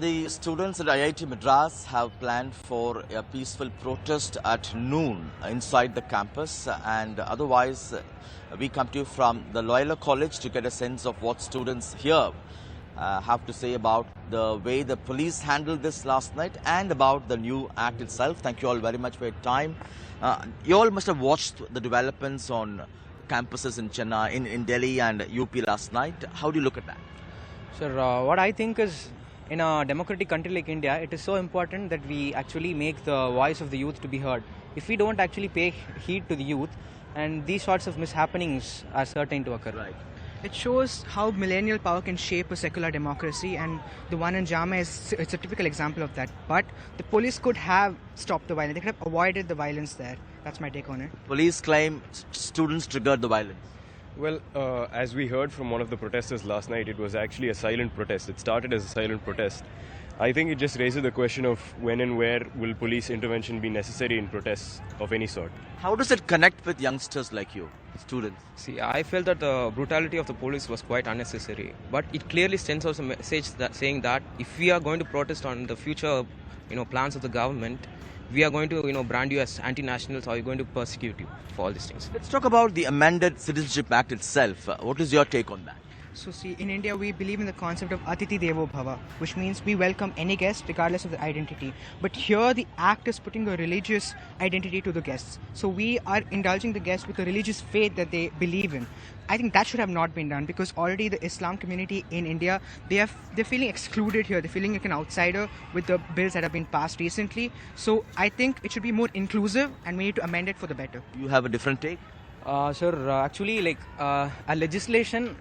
The students at IIT Madras have planned for a peaceful protest at noon inside the campus, and otherwise we come to you from the Loyola College to get a sense of what students here have to say about the way the police handled this last night and about the new act itself. Thank you all very much for your time. You all must have watched the developments on campuses in Chennai, in Delhi and UP last night. How do you look at that? Sir, what I think is, in a democratic country like India, it is so important that we actually make the voice of the youth to be heard. If we don't actually pay heed to the youth, and these sorts of mishappenings are certain to occur. Right. It shows how millennial power can shape a secular democracy, and the one in Jama it's a typical example of that. But the police could have stopped the violence. They could have avoided the violence there. That's my take on it. Police claim students triggered the violence. Well, as we heard from one of the protesters last night, it was actually a silent protest. It started as a silent protest. I think it just raises the question of when and where will police intervention be necessary in protests of any sort. How does it connect with youngsters like you, students? See, I felt that the brutality of the police was quite unnecessary, but it clearly sends out a message that saying that if we are going to protest on the future, plans of the government, we are going to, brand you as anti-nationals, or we're going to persecute you for all these things. Let's talk about the amended Citizenship Act itself. What is your take on that? So see, in India we believe in the concept of Atiti Devo Bhava, which means we welcome any guest regardless of their identity. But here the act is putting a religious identity to the guests. So we are indulging the guests with a religious faith that they believe in. I think that should have not been done, because already the Islam community in India, they're feeling excluded here. They're feeling like an outsider with the bills that have been passed recently. So I think it should be more inclusive, and we need to amend it for the better. You have a different take? Sir, actually, a legislation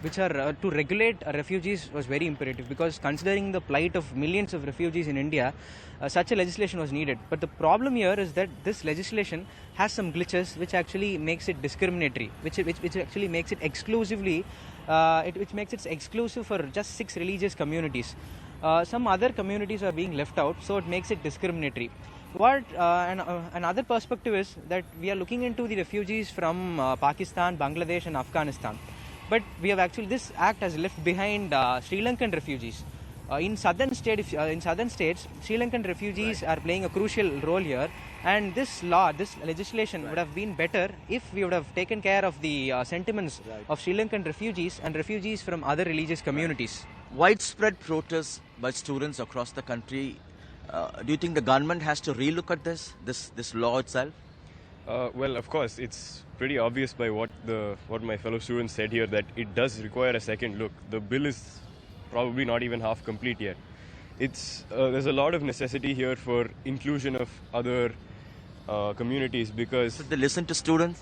which are to regulate refugees was very imperative, because considering the plight of millions of refugees in India, such a legislation was needed. But the problem here is that this legislation has some glitches which actually makes it discriminatory, which actually makes it exclusively, which makes it exclusive for just 6 religious communities. Some other communities are being left out, so it makes it discriminatory. Another perspective is that we are looking into the refugees from Pakistan, Bangladesh and Afghanistan. But we have actually, this act has left behind Sri Lankan refugees. In southern states, Sri Lankan refugees are playing a crucial role here. And this legislation would have been better if we would have taken care of the sentiments of Sri Lankan refugees and refugees from other religious communities. Widespread protests by students across the country. Do you think the government has to relook at this law itself? Well, of course, it's pretty obvious by what my fellow students said here that it does require a second look. The bill is probably not even half complete yet. There's a lot of necessity here for inclusion of other communities, because... Should they listen to students?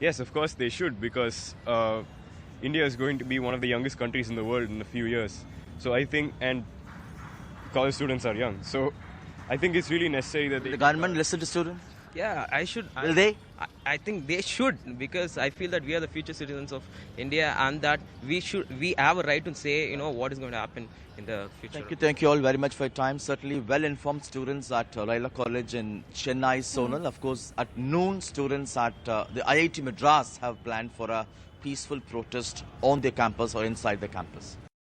Yes, of course they should, because India is going to be one of the youngest countries in the world in a few years. So I think, and college students are young, so I think it's really necessary that the government listen to students? Yeah, Will they? I think they should, because I feel that we are the future citizens of India, and that we have a right to say, what is going to happen in the future. Thank you all very much for your time. Certainly well-informed students at Loyola College in Chennai, Sonal. Of course, at noon, students at the IIT Madras have planned for a peaceful protest on their campus or inside the campus.